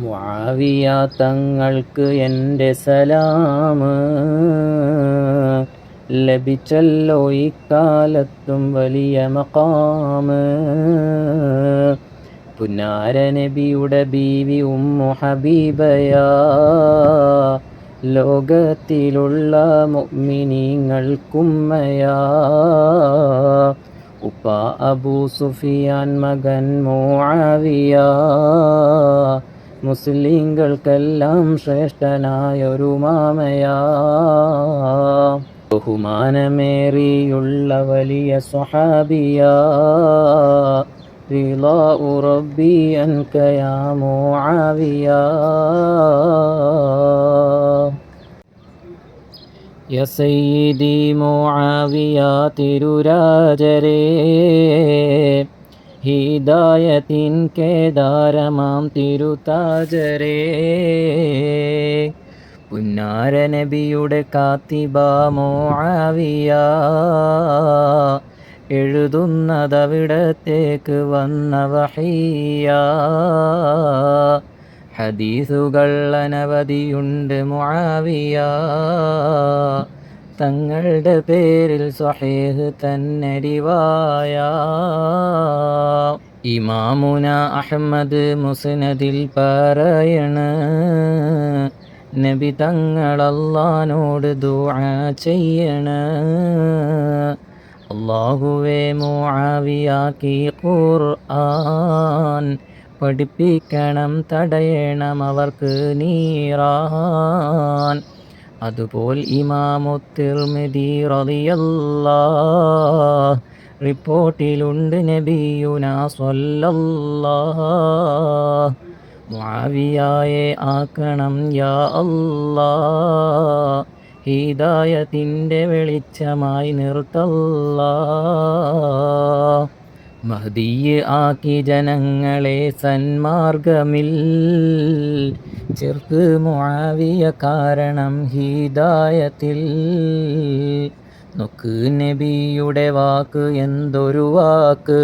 മുആവിയ തങ്ങൾക്ക് എൻ്റെ സലാമ് ലഭിച്ചല്ലോ ഇക്കാലത്തും വലിയ മഖാമ്. പുന്നാര നബിയുടെ ബീവി ഉമ്മു ഹബീബയാ ലോകത്തിലുള്ള മുഅ്മിനീങ്ങൾക്കുമ്മയാ. ഉപ്പ അബൂ സുഫിയാൻ മകൻ മുആവിയ മുസ്ലിങ്ങൾക്കെല്ലാം ശ്രേഷ്ഠനായൊരു മാമയാ. ബഹുമാനമേറിയുള്ള വലിയ സ്വഹാബിയാ റിളാഉ റബ്ബി അൻക യാ മുആവിയ. യ സയ്യിദി മുആവിയ തിരുരാജരേ ഹിദായത്തിൻ കേദാരമാം തിരുതാജരേ. പുന്നാര നബിയുടെ കാത്തിബ മുആവിയ എഴുതുന്നതവിടത്തേക്ക് വന്ന വഹിയ. ഹദീസുകൾ അനവധിയുണ്ട് മുആവിയ തങ്ങളുടെ പേരിൽ സ്വഹീഹ് തന്നെ റിവായ. ഇമാമുന അഹ്മദ് മുസ്നദിൽ പറയണ നബി തങ്ങൾ അല്ലാഹ്നോട് ദുആ ചെയ്യണ. അല്ലാഹുവേ മുആവിയാക്കി ഖുർആൻ പഠിപ്പിക്കണം, തടയണം അവർക്ക് നീറാൻ. അതുപോൽ ഇമാമു തിർമിദി റളിയല്ലാഹ് റിപ്പോർട്ടിലുണ്ട് നബിയുനാ സ്വല്ലല്ലാഹ് മുആവിയയെ ആക്കണം യാ അല്ലാഹ് ഹിദായത്തിൻ്റെ വെളിച്ചമായി നിർത്തല്ലാഹ്. മഹ്ദിയ് ആക്കി ജനങ്ങളെ സന്മാർഗമിൽ ചേർക്ക് മുആവിയ കാരണം ഹിദായത്തിൽ. നോക്ക് നബിയുടെ വാക്ക് എന്തൊരു വാക്ക്,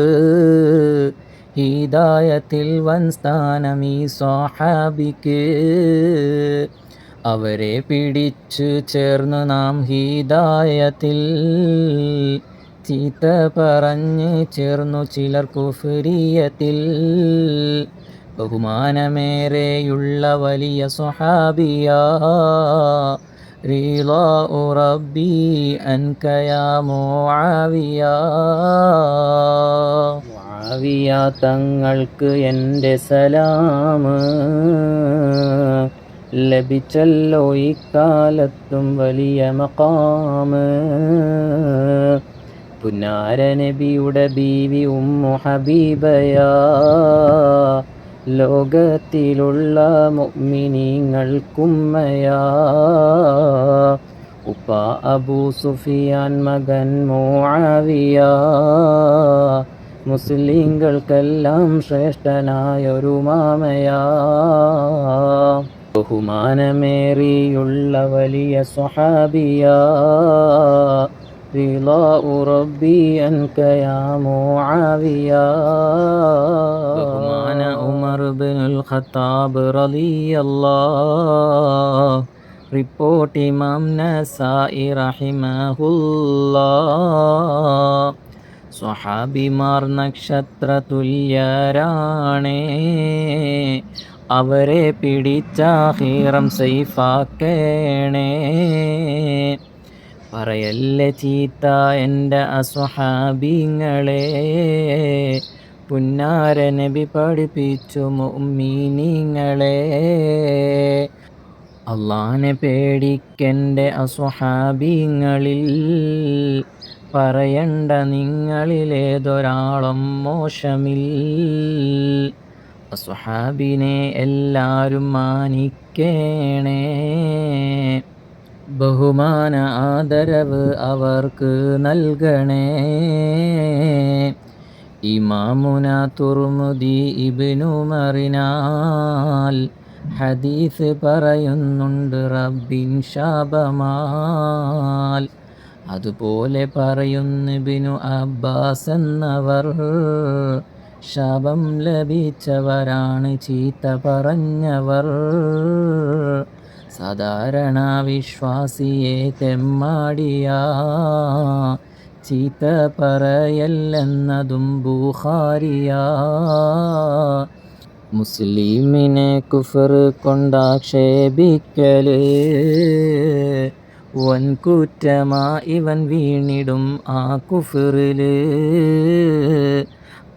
ഹിദായത്തിൽ വൻ സ്ഥാനം ഈ സ്വഹാബിക്ക്. അവരെ പിടിച്ചു ചേർന്ന് നാം ഹിദായത്തിൽ, ചീത്ത പറഞ്ഞ് ചേർന്നു ചിലർ കുഫ്രിയത്തിൽ. ബഹുമാനമേറെയുള്ള വലിയ സ്വഹാബിയാ റിളാഉ റബ്ബി അൻക യാ മുആവിയ. മുആവിയ തങ്ങൾക്ക് എൻ്റെ സലാമ് ലഭിച്ചല്ലോ ഇക്കാലത്തും വലിയ മഖാമ്. പുന്നാര നബിയുടെ ബീവി ഉമ്മു ഹബീബയാ ലോകത്തിലുള്ള മുഅ്മിനീങ്ങൾക്കുമ്മയാ. ഉപ്പ അബൂ സുഫിയാൻ മകൻ മുആവിയ മുസ്ലിങ്ങൾക്കെല്ലാം ശ്രേഷ്ഠനായൊരു മാമയാ. ബഹുമാനമേറിയുള്ള വലിയ സ്വഹാബിയാ റിളാഉ റബ്ബി അൻക യാ മുആവിയ. ബഹുമാന ഉമർ ഇബ്നുൽ ഖത്താബ് റളിയല്ലാഹ് റിപ്പോർട്ട് ഇമാം നസാഇ റഹിമഹുല്ലാഹ്. സ്വഹാബിമാർ നക്ഷത്ര തുല്യരാണേ, അവരെ പിടിച്ചാഖീറം സൈഫാക്കേണേ. പറയല്ലേ ചീത്ത എൻ്റെ അസ്വഹാബിങ്ങളെ, പുന്നാര നബി പഠിപ്പിച്ചു മുഅ്മിനീങ്ങളെ. അല്ലാഹനെ പേടിക്കെൻ്റെ അസ്വഹാബിങ്ങളിൽ, പറയണ്ട നിങ്ങളിലേതൊരാളും മോശമിൽ. അസ്വഹാബിനെ എല്ലാരും മാനിക്കേണേ, ബഹുമാന ആദരവ് അവർക്ക് നൽകണേ. ഇമാമുന തുർമുദി ഇബ്നു മറിനാൽ ഹദീസ് പറയുന്നുണ്ട് റബ്ബിൻ ശാപമാൽ. അതുപോലെ പറയുന്നു ഇബ്നു അബ്ബാസ് എന്നവർ ശാപം ലഭിച്ചവരാണ് ചീത്ത പറഞ്ഞവർ. സാധാരണ വിശ്വാസിയെ തെമ്മാടിയ ചീത്ത പറയല്ലെന്നതും ബുഖാരിയാ. മുസ്ലിമിനെ കുഫർ കൊണ്ടാക്ഷേപിക്കല് വൻകുറ്റമാ, ഇവൻ വീണിടും ആ കുഫറില്.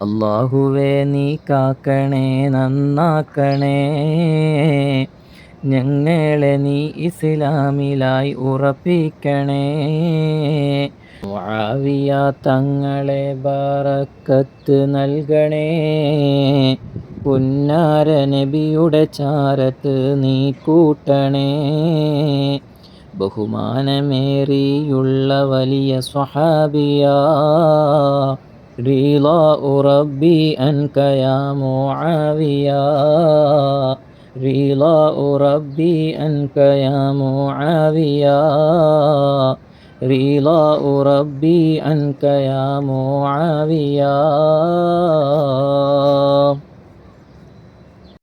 അല്ലാഹുവേ നീ കാക്കണേ നന്നാക്കണേ, ഞങ്ങളെ നീ ഇസ്ലാമിലായി ഉറപ്പിക്കണേ. മുആവിയ തങ്ങളെ ബറക്കത്ത് നൽകണേ, പുന്നാര നബിയുടെ ചാരത്ത് നീ കൂട്ടണേ. ബഹുമാനമേറിയുള്ള വലിയ സ്വഹാബിയാ, റീളാഉ റബ്ബി അൻക യാ മുആവിയാ, റീളാഉ റബ്ബി അൻക യാ മുആവിയാ, റീളാഉ റബ്ബി അൻക യാ മുആവിയാ.